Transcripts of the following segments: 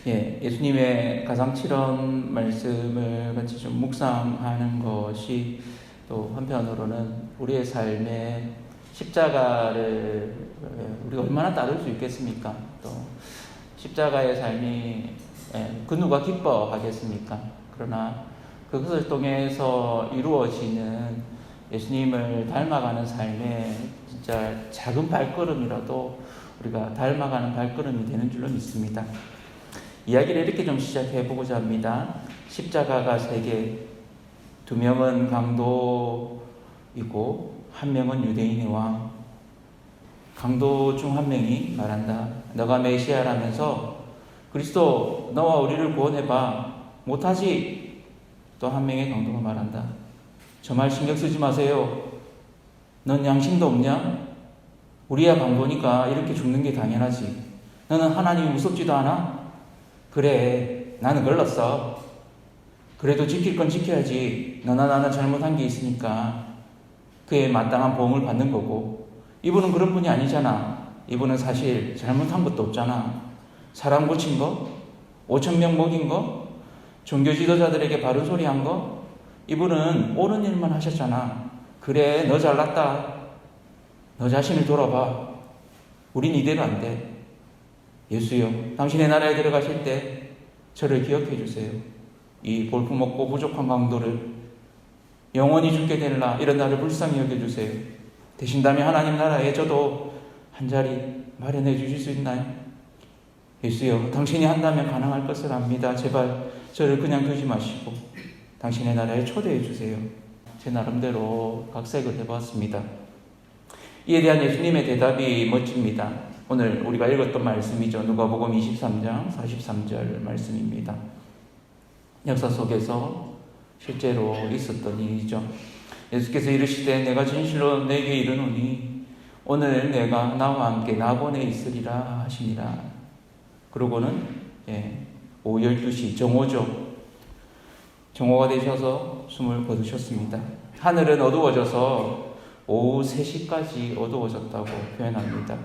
예수님의 가상칠언 말씀을 같이 좀 묵상하는 것이 또 한편으로는 우리의 삶에 십자가를 우리가 얼마나 따를 수 있겠습니까? 또 십자가의 삶이 그 누가 기뻐하겠습니까? 그러나 그것을 통해서 이루어지는 예수님을 닮아가는 삶에 진짜 작은 발걸음이라도 우리가 닮아가는 발걸음이 되는 줄로 믿습니다. 이야기를 이렇게 좀 시작해 보고자 합니다. 십자가가 3개, 2명은 강도이고 1명은 유대인의 왕. 강도 중 1명이 말한다. 너가 메시아라면서 그리스도 너와 우리를 구원해봐. 못하지. 또 1명의 강도가 말한다. 저 말 신경 쓰지 마세요. 넌 양심도 없냐? 우리야 강도니까 이렇게 죽는 게 당연하지. 너는 하나님이 무섭지도 않아? 그래, 나는 걸렀어. 그래도 지킬 건 지켜야지. 너나 나나 잘못한 게 있으니까 그에 마땅한 보험을 받는 거고. 이분은 그런 분이 아니잖아. 이분은 사실 잘못한 것도 없잖아. 사람 고친 거? 5,000명 먹인 거? 종교 지도자들에게 바른 소리 한 거? 이분은 옳은 일만 하셨잖아. 그래, 너 잘났다. 너 자신을 돌아봐. 우린 이대로 안 돼. 예수여, 당신의 나라에 들어가실 때 저를 기억해 주세요. 이 볼품없고 부족한 강도를 영원히 죽게 될라 이런 나를 불쌍히 여겨주세요. 되신다면 하나님 나라에 저도 한 자리 마련해 주실 수 있나요? 예수여, 당신이 한다면 가능할 것을 압니다. 제발 저를 그냥 두지 마시고 당신의 나라에 초대해 주세요. 제 나름대로 각색을 해봤습니다. 이에 대한 예수님의 대답이 멋집니다. 오늘 우리가 읽었던 말씀이죠. 누가복음 23장 43절 말씀입니다. 역사 속에서 실제로 있었던 일이죠. 예수께서 이르시되 내가 진실로 내게 이르노니 오늘 내가 나와 함께 낙원에 있으리라 하시니라. 그러고는 오후 12시 정오죠. 정오가 되셔서 숨을 거두셨습니다. 하늘은 어두워져서 오후 3시까지 어두워졌다고 표현합니다.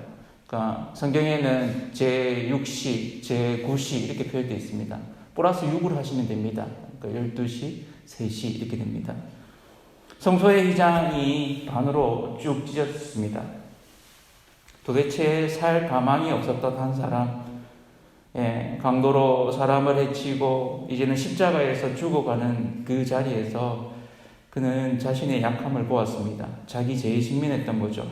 그러니까 성경에는 제6시, 제9시 이렇게 표현되어 있습니다. 플러스 6을 하시면 됩니다. 그러니까 12시, 3시 이렇게 됩니다. 성소의 휘장이 반으로 쭉 찢어졌습니다. 도대체 살 가망이 없었던 한 사람, 강도로 사람을 해치고 이제는 십자가에서 죽어가는 그 자리에서 그는 자신의 약함을 보았습니다. 자기 죄에 직면했던 거죠.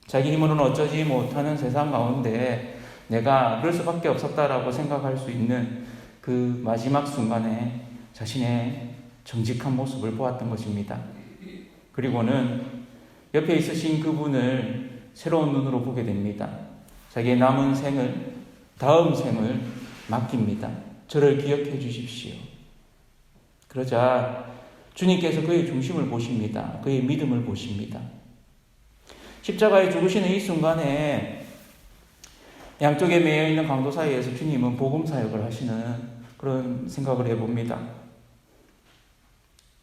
자기 힘으로는 어쩌지 못하는 세상 가운데 내가 그럴 수밖에 없었다라고 생각할 수 있는 그 마지막 순간에 자신의 정직한 모습을 보았던 것입니다. 그리고는 옆에 있으신 그분을 새로운 눈으로 보게 됩니다. 자기의 남은 생을, 다음 생을 맡깁니다. 저를 기억해 주십시오. 그러자 주님께서 그의 중심을 보십니다. 그의 믿음을 보십니다. 십자가에 죽으시는 이 순간에 양쪽에 매여있는 강도 사이에서 주님은 복음 사역을 하시는 그런 생각을 해봅니다.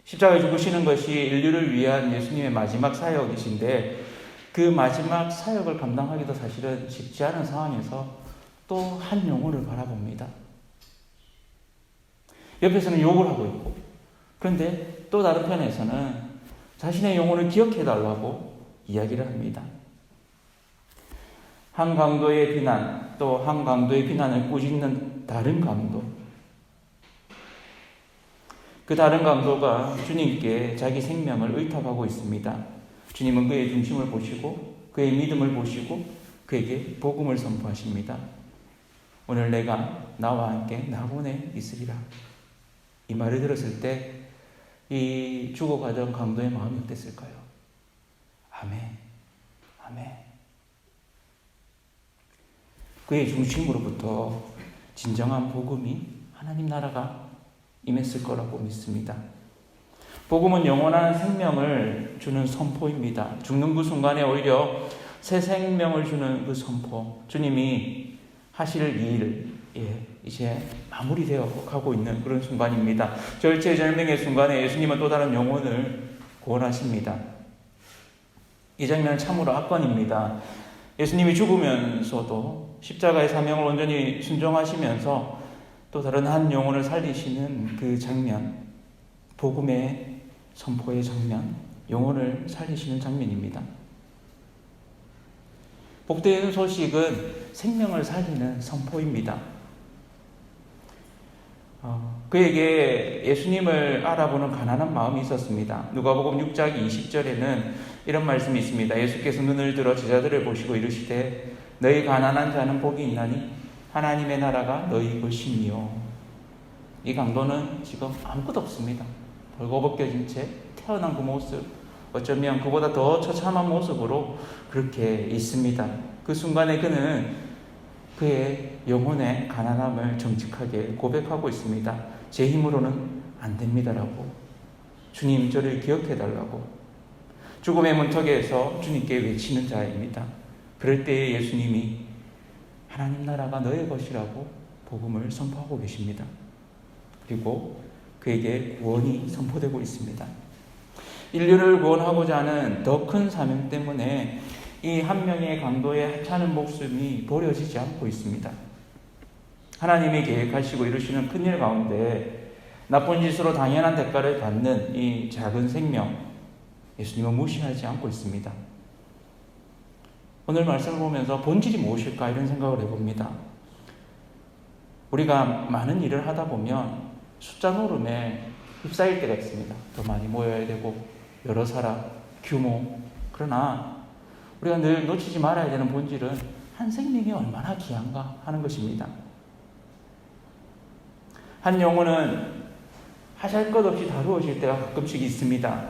십자가에 죽으시는 것이 인류를 위한 예수님의 마지막 사역이신데 그 마지막 사역을 감당하기도 사실은 쉽지 않은 상황에서 또 한 영혼을 바라봅니다. 옆에서는 욕을 하고 있고, 그런데 또 다른 편에서는 자신의 영혼을 기억해달라고 이야기를 합니다. 한 강도의 비난, 또 한 강도의 비난을 꾸짖는 다른 강도. 그 다른 강도가 주님께 자기 생명을 의탁하고 있습니다. 주님은 그의 중심을 보시고 그의 믿음을 보시고 그에게 복음을 선포하십니다. 오늘 내가 나와 함께 낙원에 있으리라. 이 말을 들었을 때 이 죽어가던 강도의 마음이 어땠을까요? 아멘, 아멘. 그의 중심으로부터 진정한 복음이 하나님 나라가 임했을 거라고 믿습니다. 복음은 영원한 생명을 주는 선포입니다. 죽는 그 순간에 오히려 새 생명을 주는 그 선포. 주님이 하실 일, 이제 마무리되어 가고 있는 그런 순간입니다. 절체절명의 순간에 예수님은 또 다른 영혼을 구원하십니다. 이 장면은 참으로 압권입니다. 예수님이 죽으면서도 십자가의 사명을 온전히 순종하시면서 또 다른 한 영혼을 살리시는 그 장면, 복음의 선포의 장면, 영혼을 살리시는 장면입니다. 복된 소식은 생명을 살리는 선포입니다. 그에게 예수님을 알아보는 가난한 마음이 있었습니다. 누가복음 6장 20절에는 이런 말씀이 있습니다. 예수께서 눈을 들어 제자들을 보시고 이르시되 너희 가난한 자는 복이 있나니 하나님의 나라가 너희 것이니요. 이 강도는 지금 아무것도 없습니다. 벌거벗겨진 채 태어난 그 모습, 어쩌면 그보다 더 처참한 모습으로 그렇게 있습니다. 그 순간에 그는 그의 영혼의 가난함을 정직하게 고백하고 있습니다. 제 힘으로는 안 됩니다라고. 주님, 저를 기억해달라고. 죽음의 문턱에서 주님께 외치는 자입니다. 그럴 때에 예수님이 하나님 나라가 너의 것이라고 복음을 선포하고 계십니다. 그리고 그에게 구원이 선포되고 있습니다. 인류를 구원하고자 하는 더 큰 사명 때문에 이 한 명의 강도의 하찮은 목숨이 버려지지 않고 있습니다. 하나님이 계획하시고 이루시는 큰일 가운데 나쁜 짓으로 당연한 대가를 받는 이 작은 생명, 예수님은 무시하지 않고 있습니다. 오늘 말씀을 보면서 본질이 무엇일까 이런 생각을 해봅니다. 우리가 많은 일을 하다 보면 숫자 노름에 휩싸일 때가 있습니다. 더 많이 모여야 되고 여러 사람, 규모. 그러나 우리가 늘 놓치지 말아야 되는 본질은 한 생명이 얼마나 귀한가 하는 것입니다. 한 영혼은 하잘것없이 다루어질 때가 가끔씩 있습니다.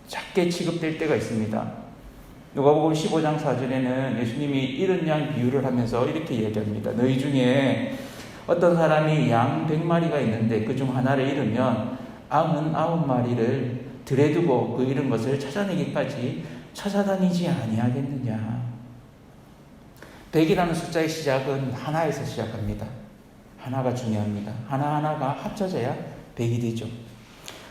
작게 취급될 때가 있습니다. 누가복음 15장 4절에는 예수님이 이런 양 비유를 하면서 이렇게 얘기합니다. 너희 중에 어떤 사람이 양 100마리가 있는데 그중 하나를 잃으면 99마리를 들에 두고 그 잃은 것을 찾아내기까지 찾아다니지 아니하겠느냐. 100이라는 숫자의 시작은 하나에서 시작합니다. 하나가 중요합니다. 하나하나가 합쳐져야 100이 되죠.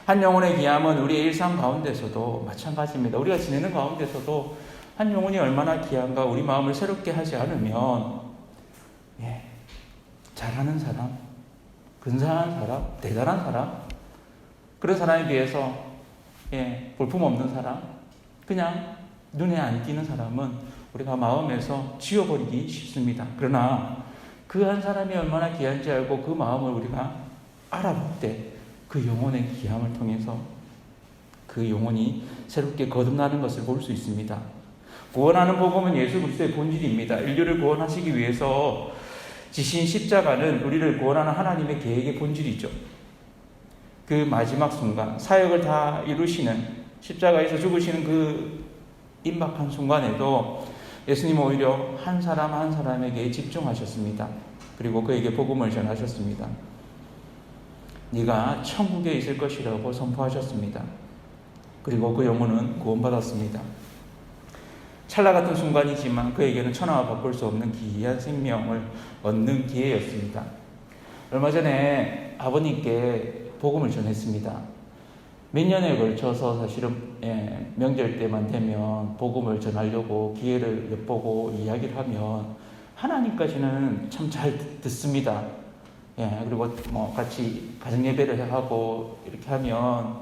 한 영혼의 귀함은 우리의 일상 가운데서도 마찬가지입니다. 우리가 지내는 가운데서도 한 영혼이 얼마나 귀한가 우리 마음을 새롭게 하지 않으면 잘하는 사람, 근사한 사람, 대단한 사람, 그런 사람에 비해서 볼품없는 사람, 그냥 눈에 안 띄는 사람은 우리가 마음에서 지워버리기 쉽습니다. 그러나 그 한 사람이 얼마나 귀한지 알고 그 마음을 우리가 알아볼 때 그 영혼의 귀함을 통해서 그 영혼이 새롭게 거듭나는 것을 볼 수 있습니다. 구원하는 복음은 예수 그리스도의 본질입니다. 인류를 구원하시기 위해서 지신 십자가는 우리를 구원하는 하나님의 계획의 본질이죠. 그 마지막 순간 사역을 다 이루시는 십자가에서 죽으시는 그 임박한 순간에도 예수님은 오히려 한 사람 한 사람에게 집중하셨습니다. 그리고 그에게 복음을 전하셨습니다. 네가 천국에 있을 것이라고 선포하셨습니다. 그리고 그 영혼은 구원받았습니다. 찰나 같은 순간이지만 그에게는 천하와 바꿀 수 없는 기이한 생명을 얻는 기회였습니다. 얼마 전에 아버님께 복음을 전했습니다. 몇 년에 걸쳐서 사실은 명절 때만 되면 복음을 전하려고 기회를 엿보고 이야기를 하면 하나님까지는 참 잘 듣습니다. 그리고 같이 가정예배를 하고 이렇게 하면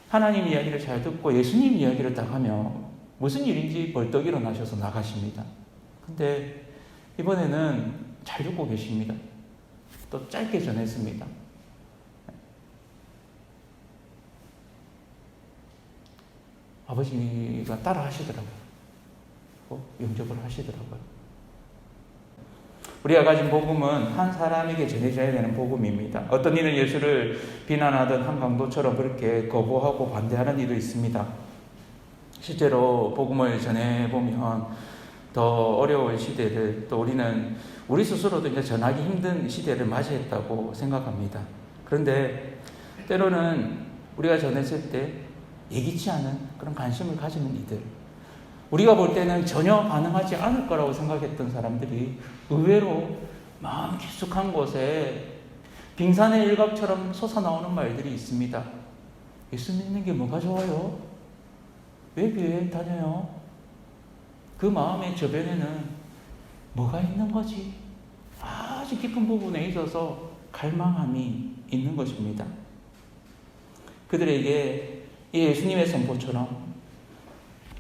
하나님 이야기를 잘 듣고 예수님 이야기를 딱 하면 무슨 일인지 벌떡 일어나셔서 나가십니다. 근데 이번에는 잘 듣고 계십니다. 또 짧게 전했습니다. 아버지가 따라 하시더라고요. 영접을 하시더라고요. 우리가 가진 복음은 한 사람에게 전해져야 되는 복음입니다. 어떤 이는 예수를 비난하던 한 강도처럼 그렇게 거부하고 반대하는 이도 있습니다. 실제로 복음을 전해보면 더 어려운 시대를 또 우리는 우리 스스로도 이제 전하기 힘든 시대를 맞이했다고 생각합니다. 그런데 때로는 우리가 전했을 때 예기치 않은 그런 관심을 가지는 이들, 우리가 볼 때는 전혀 반응하지 않을 거라고 생각했던 사람들이 의외로 마음 깊숙한 곳에 빙산의 일각처럼 솟아나오는 말들이 있습니다. 예수 믿는 게 뭐가 좋아요? 왜 교회 다녀요? 그 마음의 저변에는 뭐가 있는 거지? 아주 깊은 부분에 있어서 갈망함이 있는 것입니다. 그들에게 이 예수님의 선포처럼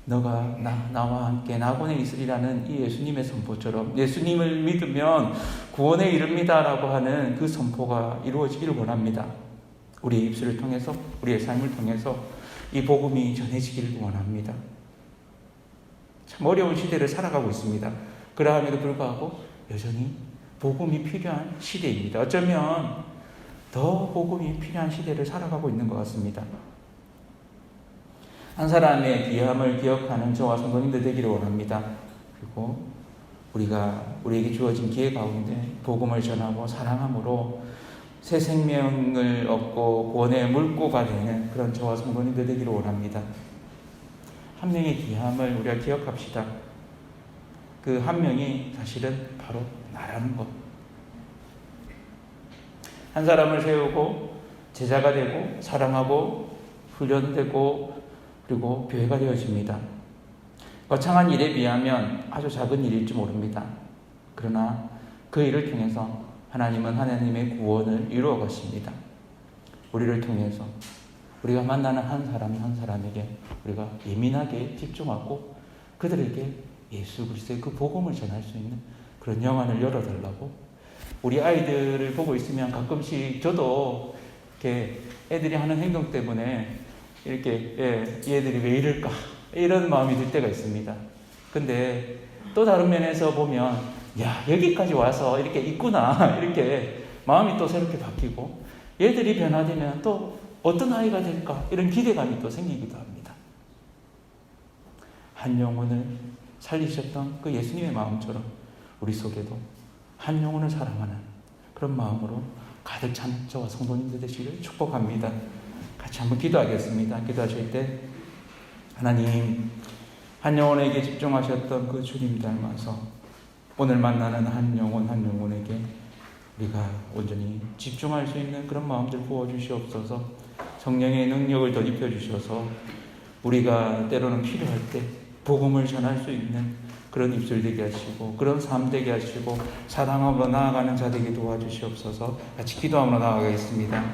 너가 나와 함께 낙원에 있으리라는 이 예수님의 선포처럼 예수님을 믿으면 구원에 이릅니다라고 하는 그 선포가 이루어지기를 원합니다. 우리의 입술을 통해서, 우리의 삶을 통해서 이 복음이 전해지기를 원합니다. 참 어려운 시대를 살아가고 있습니다. 그러함에도 불구하고 여전히 복음이 필요한 시대입니다. 어쩌면 더 복음이 필요한 시대를 살아가고 있는 것 같습니다. 한 사람의 귀함을 기억하는 저와 성도님들 되기를 원합니다. 그리고 우리에게 주어진 기회 가운데 복음을 전하고 사랑함으로 새 생명을 얻고 구원의 물고가 되는 그런 저와 성도님들 되기를 원합니다. 한 명의 귀함을 우리가 기억합시다. 그 한 명이 사실은 바로 나라는 것. 한 사람을 세우고 제자가 되고 사랑하고 훈련되고 그리고 교회가 되어집니다. 거창한 일에 비하면 아주 작은 일일지 모릅니다. 그러나 그 일을 통해서 하나님은 하나님의 구원을 이루어 가십니다. 우리를 통해서 우리가 만나는 한 사람 한 사람에게 우리가 예민하게 집중하고 그들에게 예수 그리스도의 그 복음을 전할 수 있는 그런 영안을 열어달라고. 우리 아이들을 보고 있으면 가끔씩 저도 이렇게 애들이 하는 행동 때문에 이렇게 얘들이 왜 이럴까 이런 마음이 들 때가 있습니다. 근데 또 다른 면에서 보면 야 여기까지 와서 이렇게 있구나 이렇게 마음이 또 새롭게 바뀌고 얘들이 변화되면 또 어떤 아이가 될까 이런 기대감이 또 생기기도 합니다. 한 영혼을 살리셨던 그 예수님의 마음처럼 우리 속에도 한 영혼을 사랑하는 그런 마음으로 가득 찬 저와 성도님들 되시기를 축복합니다. 같이 한번 기도하겠습니다. 기도하실 때 하나님 한 영혼에게 집중하셨던 그 주님 닮아서 오늘 만나는 한 영혼에게 우리가 온전히 집중할 수 있는 그런 마음들 부어주시옵소서. 성령의 능력을 덧입혀 주셔서 우리가 때로는 필요할 때 복음을 전할 수 있는 그런 입술 되게 하시고 그런 삶 되게 하시고 사랑함으로 나아가는 자 되게 도와주시옵소서. 같이 기도함으로 나아가겠습니다.